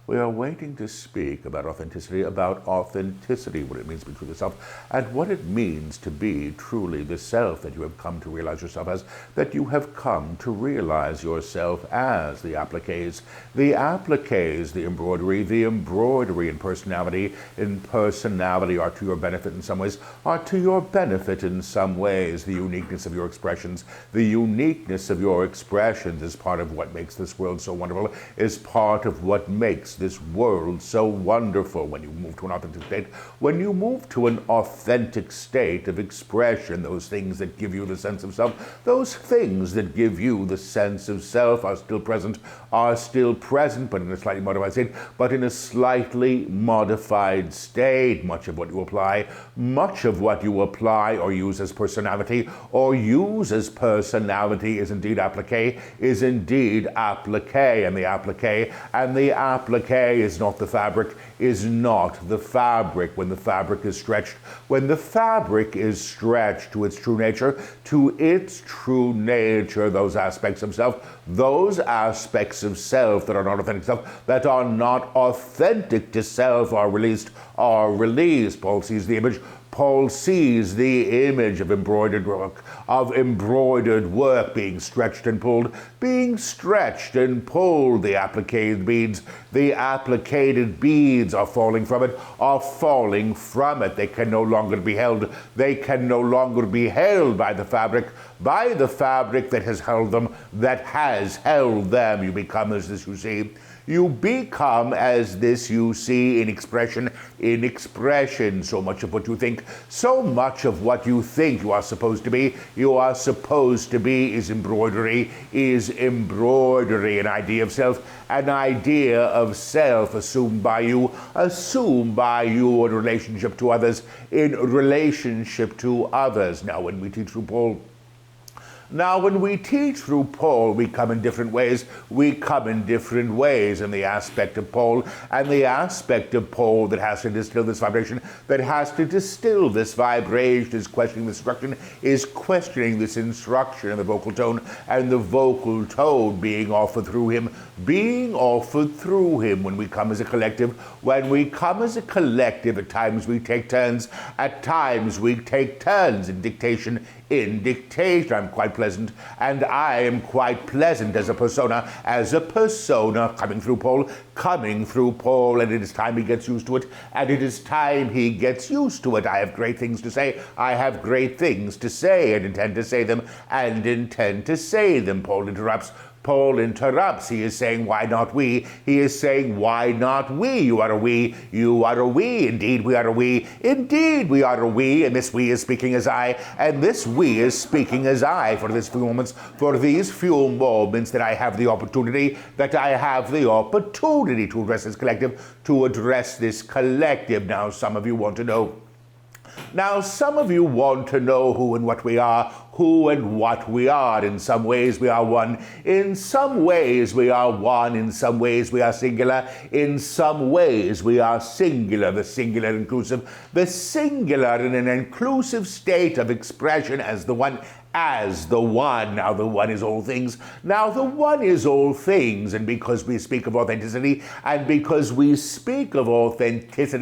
We are waiting to speak about authenticity, what it means to be true to self, and what it means to be truly the self that you have come to realize yourself as, that you have come to realize yourself as. The appliques, the embroidery in personality are to your benefit in some ways, the uniqueness of your expressions. The uniqueness of your expressions is part of what makes this world so wonderful, is part of what makes this world so wonderful. When you move to an authentic state, of expression, those things that give you the sense of self, are still present, but in a slightly modified state, Much of what you apply or use as personality, is indeed applique, and the applique is not the fabric, when the fabric is stretched. When the fabric is stretched to its true nature, those aspects of self that are not authentic self, that are not authentic to self, are released. Paul sees the image of embroidered work being stretched and pulled. The applicated beads are falling from it. They can no longer be held. They can no longer be held by the fabric that has held them, You become as this you see. You become as this you see in expression. So much of what you think, you are supposed to be, is embroidery, an idea of self, assumed by you in relationship to others. Now, when we teach through Paul, we come in different ways. In the aspect of Paul, that has to distill this vibration, is questioning this instruction, and the vocal tone, being offered through him. When we come as a collective, at times we take turns. In dictation. I'm quite pleasant, and I am quite pleasant as a persona, coming through Paul, and it is time he gets used to it, I have great things to say, and intend to say them, Paul interrupts. He is saying, why not we? You are a we. Indeed, we are a we. And this we is speaking as I. For these few moments that I have the opportunity, to address this collective. Now, some of you want to know who and what we are. In some ways we are one. In some ways we are one. In some ways we are singular. In some ways we are singular. The singular inclusive. The singular in an inclusive state of expression as the one. Now the one is all things. And because we speak of authenticity,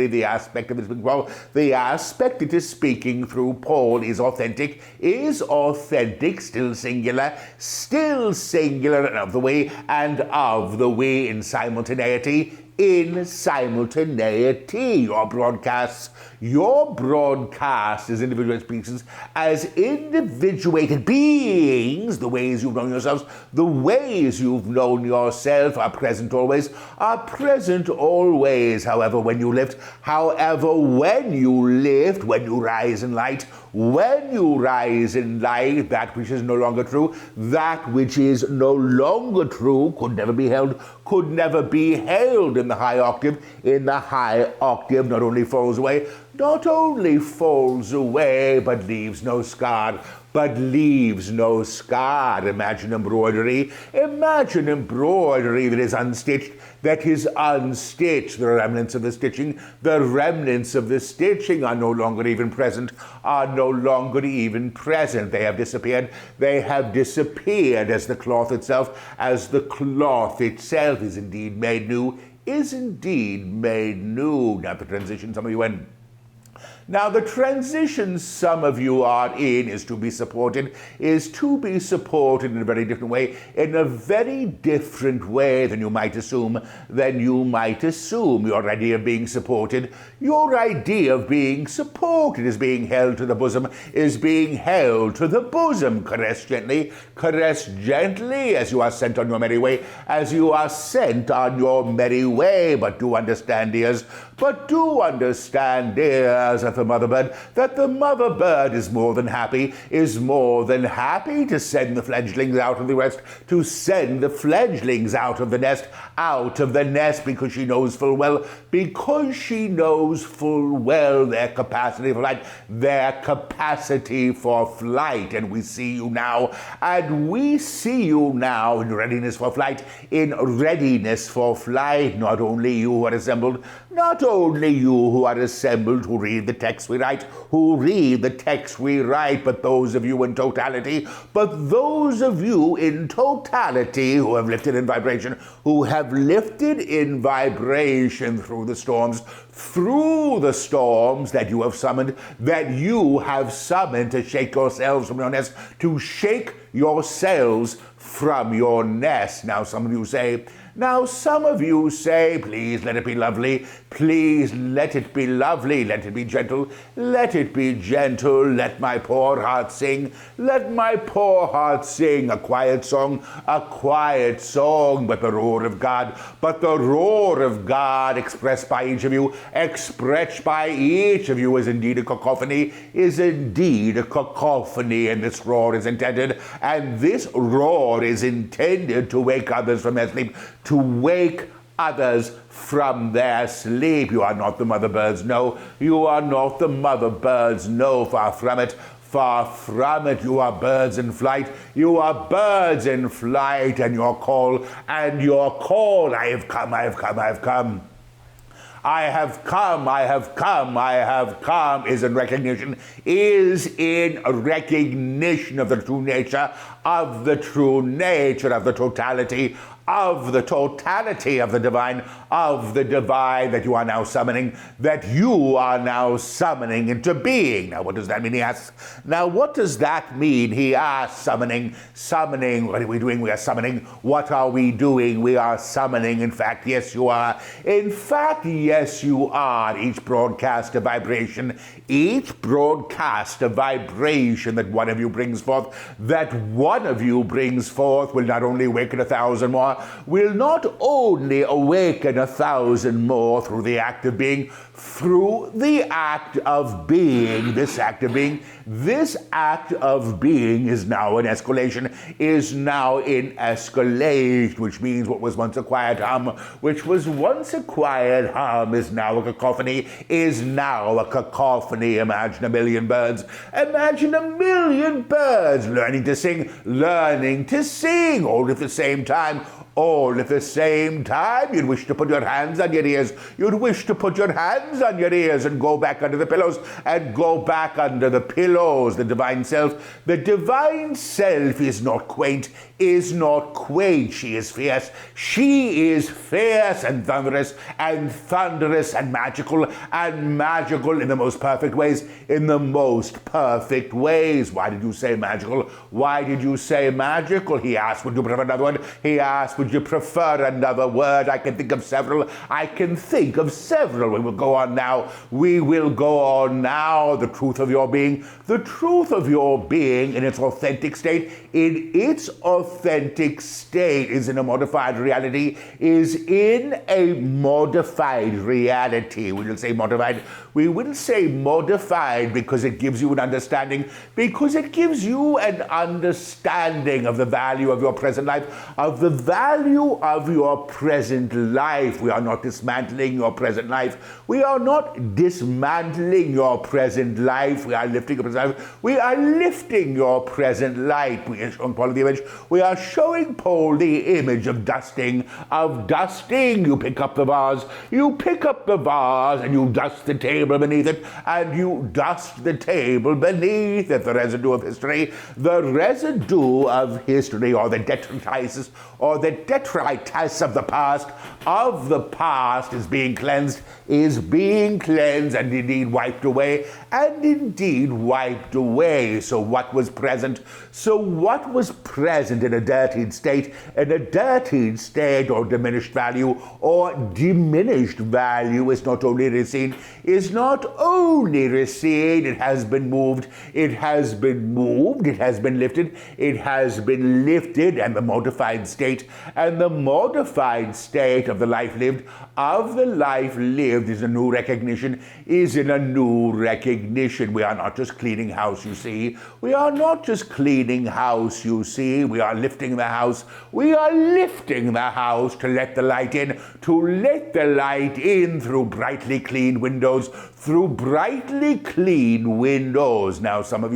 the aspect of it speaking Paul, the aspect it is speaking through Paul is authentic, still singular, and of the way in simultaneity. Your broadcast as individual species, as individuated beings, the ways you've known yourselves, are present always. However, when you lift, when you rise in light, that which is no longer true, could never be held, in the high octave. Not only falls away, but leaves no scar. Imagine embroidery that is unstitched. The remnants of the stitching are no longer even present. They have disappeared. As the cloth itself is indeed made new. is indeed made new. Now the transition some of you in. Now, the transition some of you are in is to be supported in a very different way, in a very different way than you might assume, Your idea of being supported, is being held to the bosom, Caress gently as you are sent on your merry way, But do understand, dears, that the mother bird is more than happy to send the fledglings out of the nest, because she knows full well their capacity for flight, and we see you now in readiness for flight, not only you who are assembled who read the text we write, but those of you in totality, who have lifted in vibration, through the storms that you have summoned, to shake yourselves from your nest, Now some of you say, please let it be lovely, let it be gentle, let my poor heart sing, a quiet song, but the roar of God expressed by each of you, is indeed a cacophony, and this roar is intended, to wake others from their sleep, You are not the mother birds, no. Far from it. You are birds in flight. And your call, I have come. I have come is in recognition of the true nature, of the totality of the divine, that you are now summoning, into being. Now, what does that mean, he asks? He asks, summoning. What are we doing? We are summoning. What are we doing? We are summoning. In fact, yes, you are. Each broadcast of vibration that one of you brings forth, will not only awaken 1,000 more, will not only awaken 1,000 more through the act of being, this act of being is now in escalation, which means what was once a quiet hum, is now a cacophony, Imagine a million birds, learning to sing, all at the same time. You'd wish to put your hands on your ears. And go back under the pillows. The divine self is not quaint. She is fierce. She is fierce and thunderous and magical in the most perfect ways. Why did you say magical? He asked, would you prefer another word? Would you prefer another word? I can think of several. We will go on now. The truth of your being in its authentic state, is in a modified reality, We will say modified. We will say modified because it gives you an understanding, of the value of your present life, We are not dismantling your present life. We are lifting your present life. We are lifting your present light. We are showing Paul the image. We are showing Paul the image of dusting. You pick up the vase. And you dust the table beneath it. The residue of history. Or the detritus. detritus of the past is being cleansed, and indeed wiped away, So what was present in a dirtied state, or diminished value, is not only seen, it has been moved, it has been lifted, and the modified state of the life lived, is a new recognition, We are not just cleaning house, you see. We are lifting the house. We are lifting the house to let the light in, through brightly clean windows, Now some of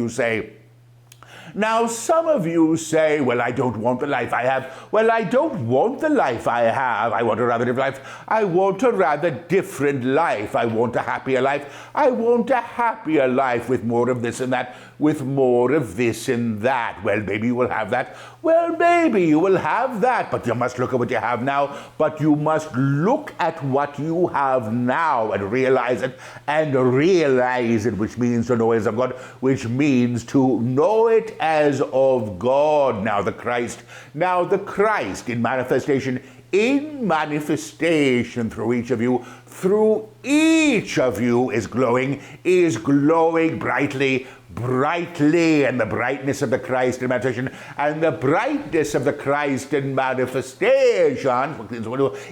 you say, well, I don't want the life I have. Well, I don't want the life I have. I want a rather different life. I want a rather different life. I want a happier life. I want a happier life with more of this and that, with more of this and that. Well, maybe you will have that. But you must look at what you have now. And realize it, which means to know as of God, which means to know it as of God. Now the Christ in manifestation through each of you is glowing brightly, and the brightness of the Christ in manifestation,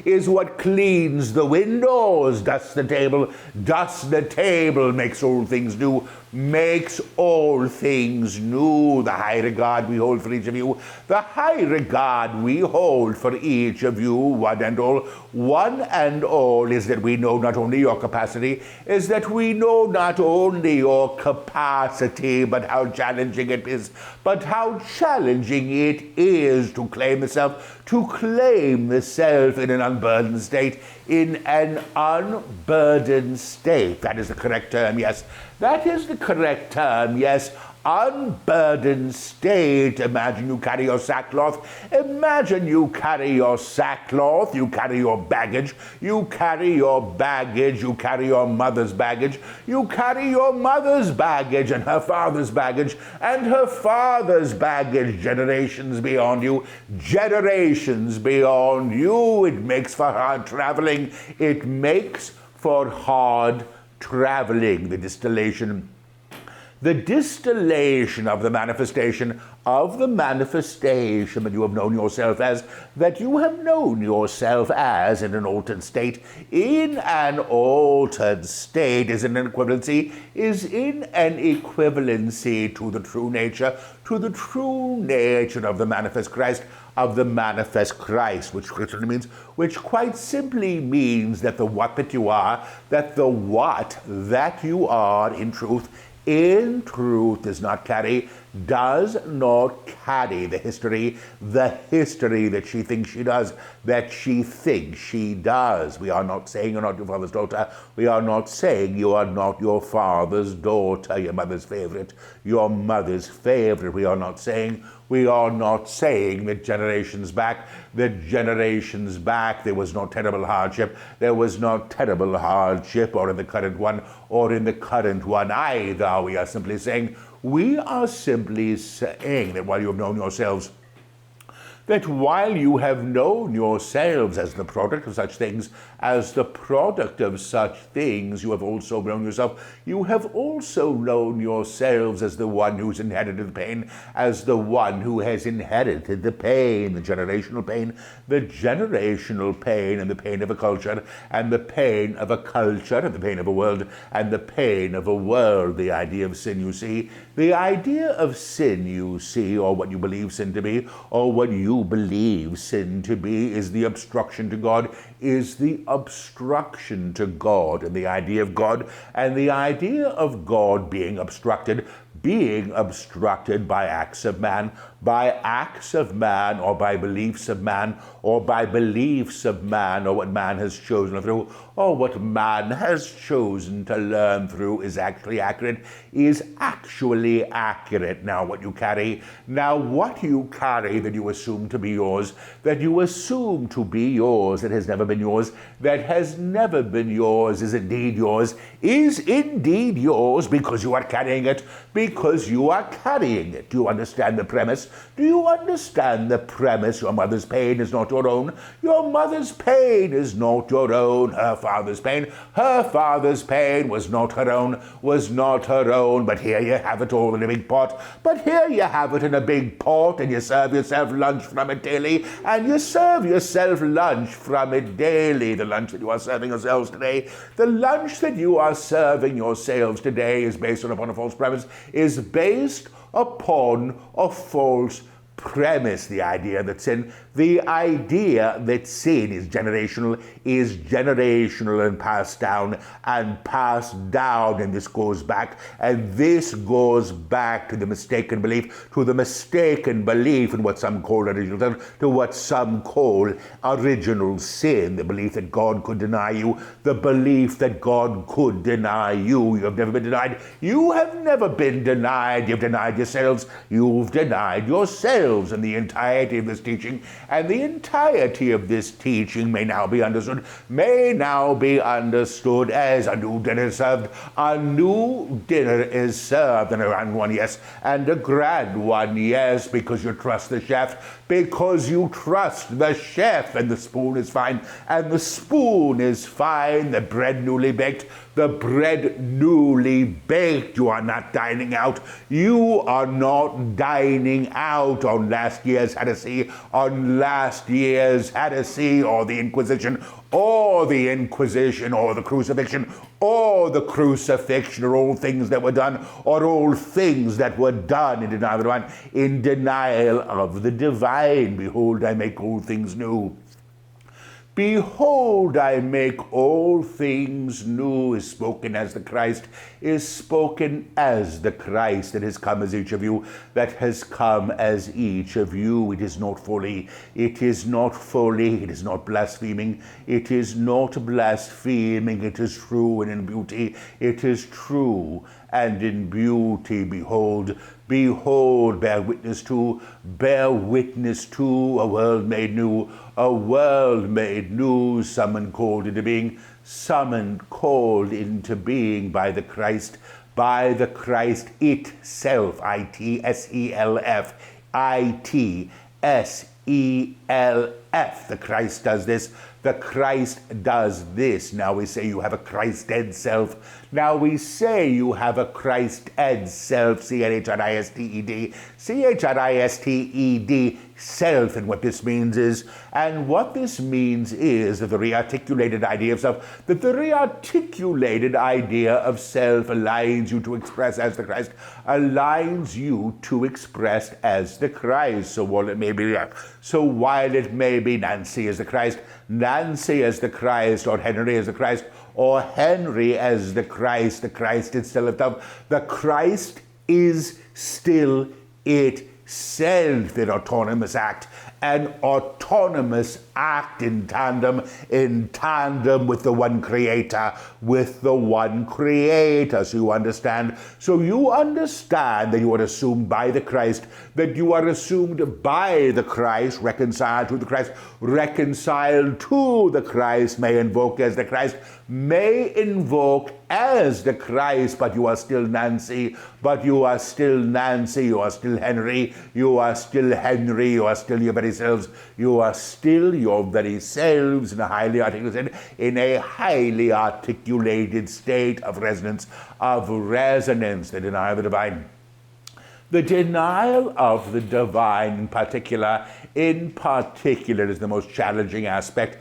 is what cleans the windows, dusts the table, makes all things new, The high regard we hold for each of you, one and all, is that we know not only your capacity, but how challenging it is to claim the self in an unburdened state, That is the correct term, yes. Unburdened state. Imagine you carry your sackcloth. You carry your baggage. You carry your mother's baggage. You carry your mother's baggage and her father's baggage and her father's baggage, generations beyond you. It makes for hard traveling. The distillation of the manifestation that you have known yourself as, in an altered state. In an altered state is in an equivalency to the true nature, of the manifest Christ, which quite simply means that the what that you are in truth does not carry the history that she thinks she does. We are not saying you're not your father's daughter. We are not saying you are not your father's daughter, your mother's favorite. We are not saying that generations back there was no terrible hardship. Or in the current one either. We are simply saying that while you have known yourselves as the product of such things, you have also known yourself. You have also known yourselves as the one who's inherited the pain, the generational pain, and the pain of a culture, and the pain of a world, and the pain of a world. The idea of sin, or what you believe sin to be, is the obstruction to God, and the idea of God being obstructed by acts of man, by acts of man or by beliefs of man or by beliefs of man or what man has chosen through or what man has chosen to learn through is actually accurate. Now what you carry that you assume to be yours, that has never been yours, is indeed yours because you are carrying it, Do you understand the premise? Your mother's pain is not your own. Your mother's pain is not your own. Her father's pain was not her own, but here you have it all in a big pot. And you serve yourself lunch from it daily, The lunch that you are serving yourselves today, is based upon a false premise, the idea that sin is generational and passed down, and this goes back to the mistaken belief in what some call original sin, the belief that God could deny you, You have never been denied. You have never been denied. You've denied yourselves. And the entirety of this teaching may now be understood as a new dinner is served. A new dinner is served, and a grand one, yes, and a grand one, yes, because you trust the chef, and the spoon is fine, the bread newly baked, You are not dining out. You are not dining out on last year's heresy, or the Inquisition, or the crucifixion, or all things that were done, or all things that were done in denial of the divine. Behold, I make all things new. Behold, I make all things new, is spoken as the Christ, that has come as each of you, It is not folly, it is not blaspheming, it is true and in beauty, it is true and in beauty. Behold, bear witness to, a world made new, summoned, called into being, by the Christ itself, ITSELF. The Christ does this. Now we say you have a Christ-ed self. CHRISTED, self. And what this means is that the rearticulated idea of self, aligns you to express as the Christ, So while it may be Nancy as the Christ, or Henry as the Christ, the Christ itself, the Christ is still itself an autonomous act, in tandem with the one creator, So you understand that you are assumed by the Christ, reconciled to the Christ, may invoke as the Christ, but you are still Nancy, you are still Henry, you are still your very selves, in a highly articulated state of resonance, the denial of the divine. The denial of the divine in particular is the most challenging aspect,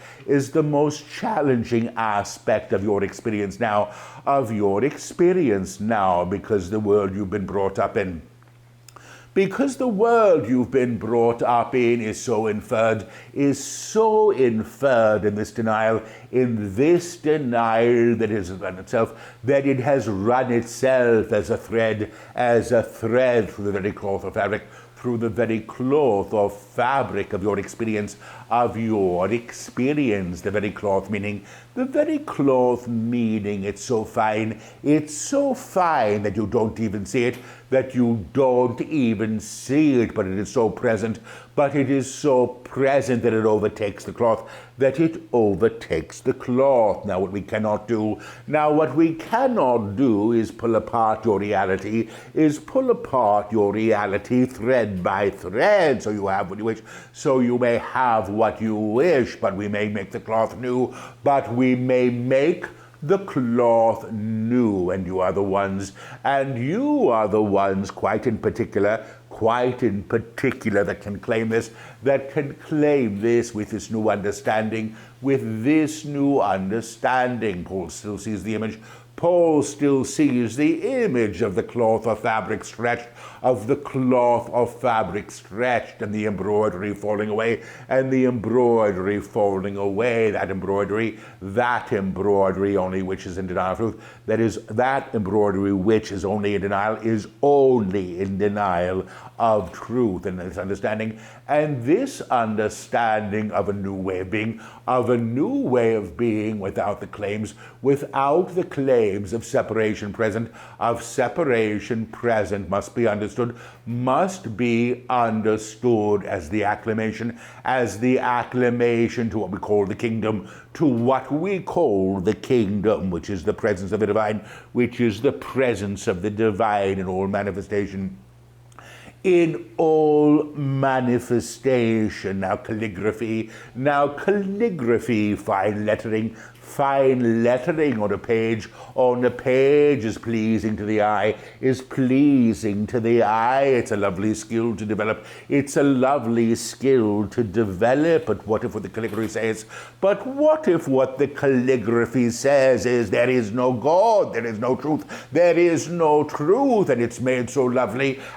of your experience now, because the world you've been brought up in. Because the world you've been brought up in is so inferred in this denial, that it has run itself as a thread through the very cloth of fabric, through the very cloth or fabric of your experience, the very cloth meaning it's so fine that you don't even see it, but it is so present, that it overtakes the cloth, Now what we cannot do is pull apart your reality, thread by thread, so you have what you wish, so you may have what you wish, but we may make the cloth new, the cloth new, and you are the ones, quite in particular, that can claim this, with this new understanding, Paul still sees the image. Paul still sees the image of the cloth of fabric stretched, and the embroidery falling away, that embroidery only which is in denial of truth, that embroidery which is only in denial, of truth and this understanding. And this understanding of a new way of being, without the claims of separation present, must be understood as the acclamation to what we call the kingdom, which is the presence of the divine, in all manifestation. Now calligraphy, fine lettering on a page is pleasing to the eye, It's a lovely skill to develop, but what if what the calligraphy says is there is no God, there is no truth,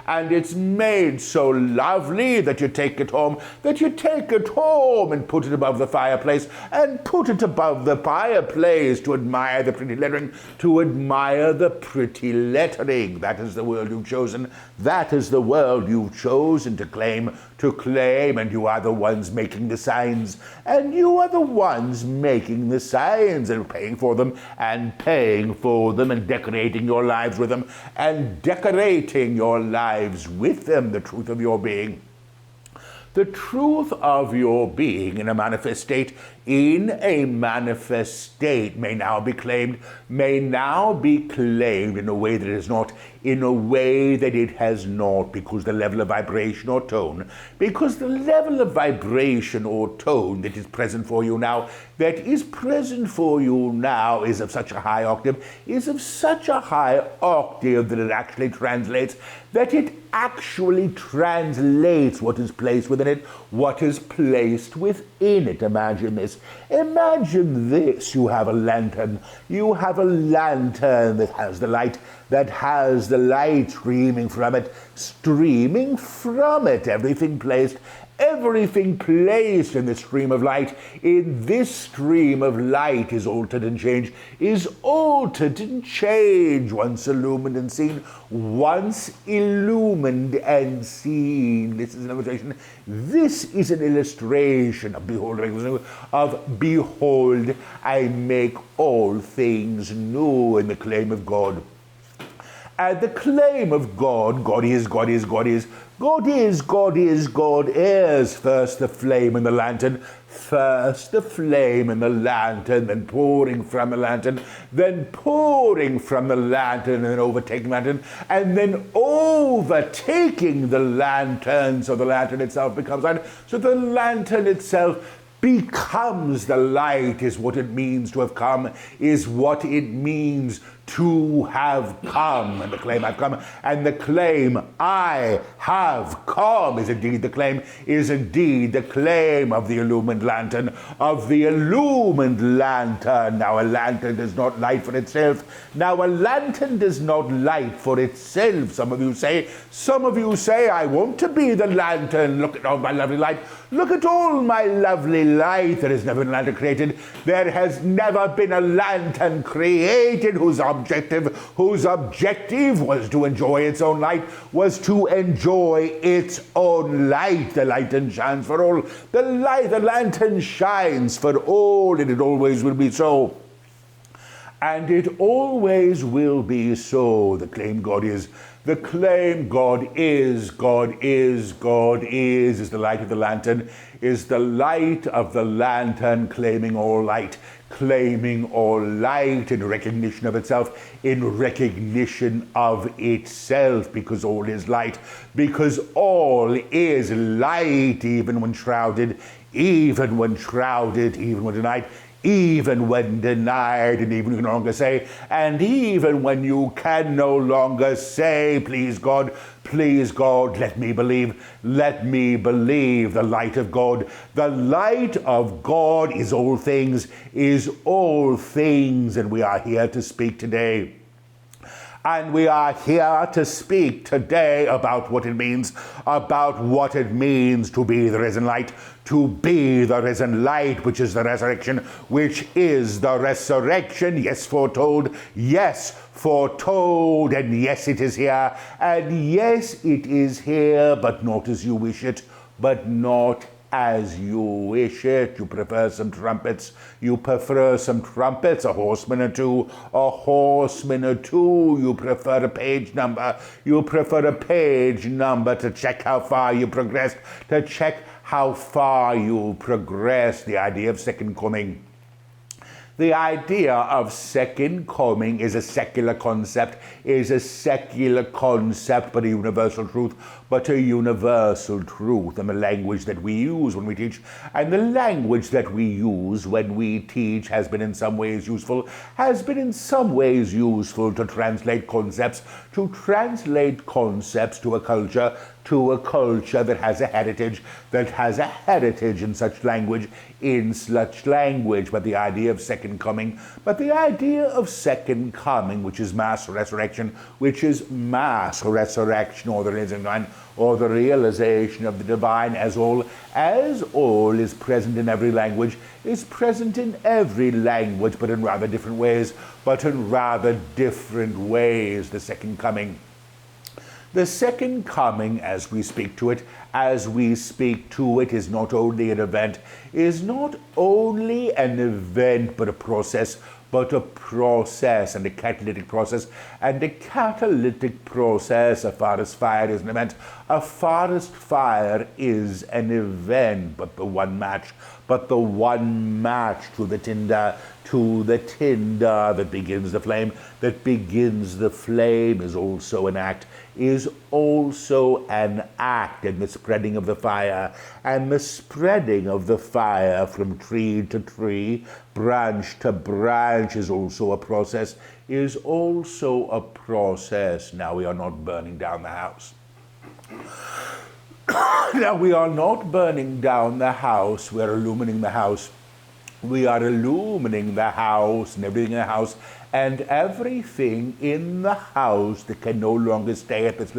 and it's made so lovely, that you take it home, and put it above the fireplace, to admire the pretty lettering, That is the world you've chosen. To claim, and you are the ones making the signs, and paying for them, and decorating your lives with them, the truth of your being. The truth of your being in a manifest state, may now be claimed in a way that is not, because the level of vibration or tone, that is present for you now, is of such a high octave, that it actually translates, what is placed within it, Imagine this. You have a lantern. That has the light streaming from it. Everything placed in this stream of light. In this stream of light is altered and changed. Once illumined and seen. This is an illustration. Of behold, I make all things new, in the claim of God. At the claim of God, God is. First the flame in the lantern, then pouring from the lantern, and then overtaking the lantern, and then overtaking the lantern, so the lantern itself becomes light. So the lantern itself becomes the light, is what it means to have come, to have come, and the claim I've come, and the claim I have come is indeed the claim of the illumined lantern, Now a lantern does not light for itself. Some of you say, I want to be the lantern. Look at all my lovely light. There has never been a lantern created. There has never been a lantern created whose whose objective was to enjoy its own light, was to enjoy its own light. The lantern shines for all. The lantern shines for all, and it always will be so. And it always will be so. The claim God is. The claim God is the light of the lantern, is the light of the lantern claiming all light in recognition of itself, because all is light, because all is light, even when shrouded, even when denied, even when denied, and even when you can no longer say, and even when you can no longer say, please God, let me believe, the light of God. The light of God is all things, and we are here to speak today. And we are here to speak today about what it means to be the risen light, which is the resurrection, yes, foretold, and yes, it is here, but not as you wish it, You prefer some trumpets, a horseman or two, You prefer a page number, to check how far you progressed, the idea of second coming. The idea of second coming is a secular concept, but a universal truth, and the language that we use when we teach, and the language that we use when we teach has been in some ways useful to translate concepts to a culture, that has a heritage in such language, but the idea of second coming, which is mass resurrection, or the realization of the divine as all is present in every language, but in rather different ways, the second coming. The second coming, as we speak to it, is not only an event, but a process, and a catalytic process. A forest fire is an event. A forest fire is an event, but the one match to the tinder, that begins the flame, is also an act, and the spreading of the fire, from tree to tree, branch to branch, is also a process, Now, we are not burning down the house. We are illumining the house. We are illumining the house and everything in the house, and everything in the house that can no longer stay at this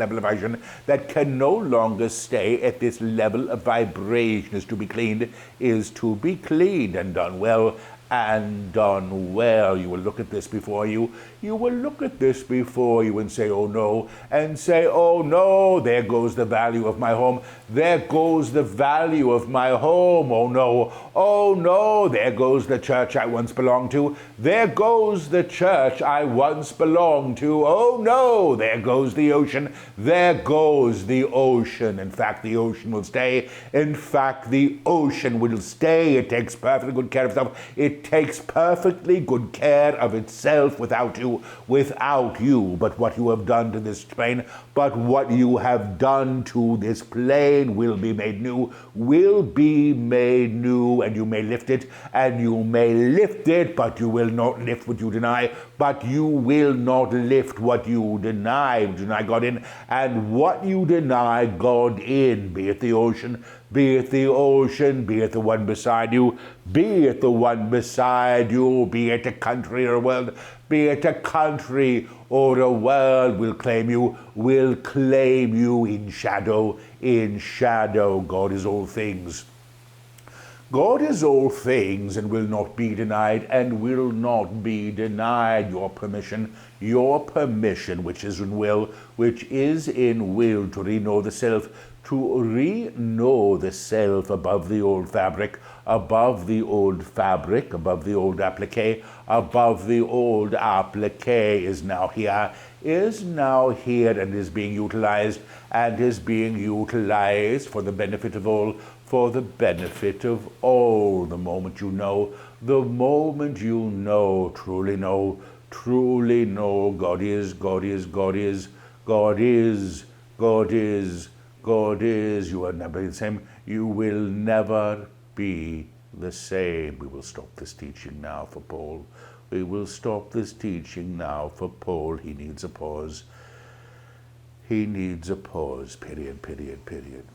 level of vibration, is to be cleaned, and done well. You will look at this before you. And say, oh no, there goes the value of my home. Oh no, there goes the church I once belonged to. Oh no, there goes the ocean. In fact, the ocean will stay. It takes perfectly good care of itself. It takes perfectly good care of itself without you. But what you have done to this plane, will be made new, and you may lift it, but you will not lift what you deny, deny God in, and what you deny God in, be it the ocean, be it the one beside you, be it a country or a world, will claim you in shadow. God is all things. God is all things and will not be denied, and will not be denied. Your permission, which is in will, to re-know the self, above the old fabric, above the old applique, is now here, and is being utilized, for the benefit of all, the moment you know, truly know, God is, God is, God is, God is, God is, God is. You are never the same. You will never be the same. We will stop this teaching now for Paul. He needs a pause. Period.